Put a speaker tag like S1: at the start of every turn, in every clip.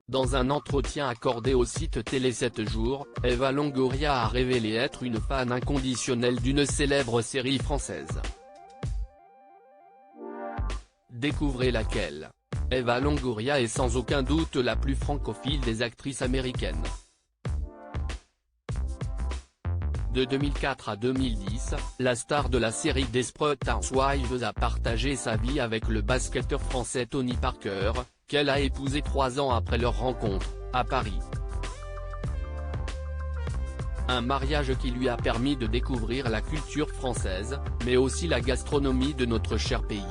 S1: Dans un entretien accordé au site Télé 7 jours, Eva Longoria a révélé être une fan inconditionnelle d'une célèbre série française. Découvrez laquelle. Eva Longoria est sans aucun doute la plus francophile des actrices américaines. De 2004 à 2010, la star de la série Desperate Housewives a partagé sa vie avec le basketteur français Tony Parker, qu'elle a épousé 3 ans après leur rencontre, à Paris. Un mariage qui lui a permis de découvrir la culture française, mais aussi la gastronomie de notre cher pays.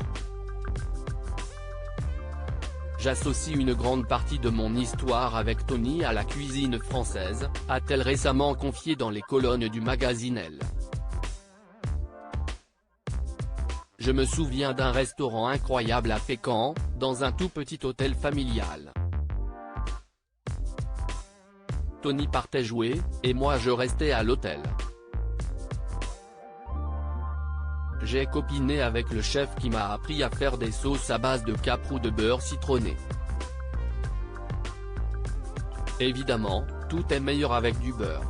S1: J'associe une grande partie de mon histoire avec Tony à la cuisine française, a-t-elle récemment confié dans les colonnes du magazine Elle. Je me souviens d'un restaurant incroyable à Fécamp, dans un tout petit hôtel familial. Tony partait jouer, et moi je restais à l'hôtel. J'ai copiné avec le chef qui m'a appris à faire des sauces à base de capre ou de beurre citronné. Évidemment, tout est meilleur avec du beurre.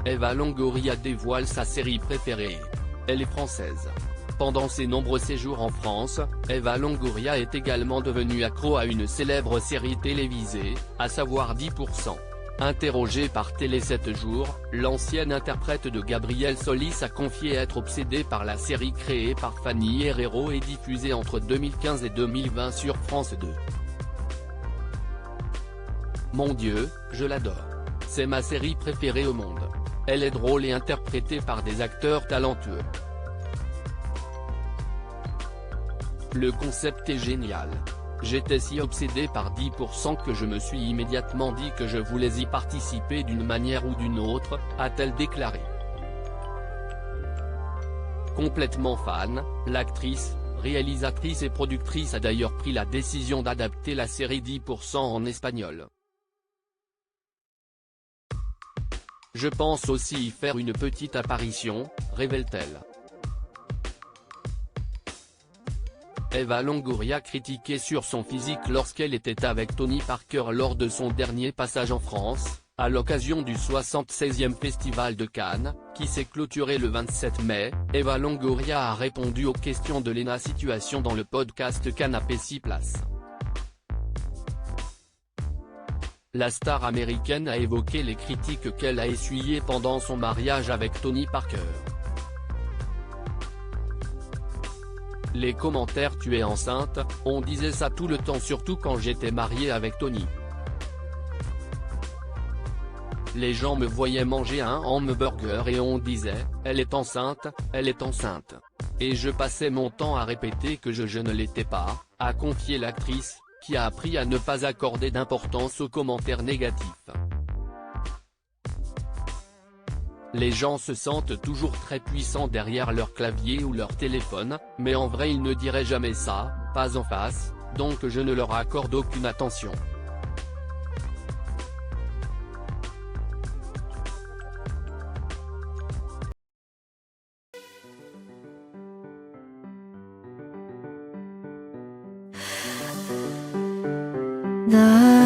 S1: Eva Longoria dévoile sa série préférée. Elle est française. Pendant ses nombreux séjours en France, Eva Longoria est également devenue accro à une célèbre série télévisée, à savoir 10%. Interrogée par Télé 7 jours, l'ancienne interprète de Gabriel Solis a confié être obsédée par la série créée par Fanny Herrero et diffusée entre 2015 et 2020 sur France 2. Mon Dieu, je l'adore. C'est ma série préférée au monde. Elle est drôle et interprétée par des acteurs talentueux. Le concept est génial. J'étais si obsédé par 10% que je me suis immédiatement dit que je voulais y participer d'une manière ou d'une autre, a-t-elle déclaré. Complètement fan, l'actrice, réalisatrice et productrice a d'ailleurs pris la décision d'adapter la série 10% en espagnol. Je pense aussi y faire une petite apparition, révèle-t-elle. Eva Longoria critiquée sur son physique lorsqu'elle était avec Tony Parker lors de son dernier passage en France, à l'occasion du 76e Festival de Cannes, qui s'est clôturé le 27 mai, Eva Longoria a répondu aux questions de Lena Situation dans le podcast Canapé 6 places. La star américaine a évoqué les critiques qu'elle a essuyées pendant son mariage avec Tony Parker. Les commentaires « Tu es enceinte », on disait ça tout le temps surtout quand j'étais mariée avec Tony. Les gens me voyaient manger un hamburger et on disait « Elle est enceinte, elle est enceinte ». Et je passais mon temps à répéter que je ne l'étais pas, a confié l'actrice, qui a appris à ne pas accorder d'importance aux commentaires négatifs. Les gens se sentent toujours très puissants derrière leur clavier ou leur téléphone, mais en vrai ils ne diraient jamais ça, pas en face, donc je ne leur accorde aucune attention.
S2: 나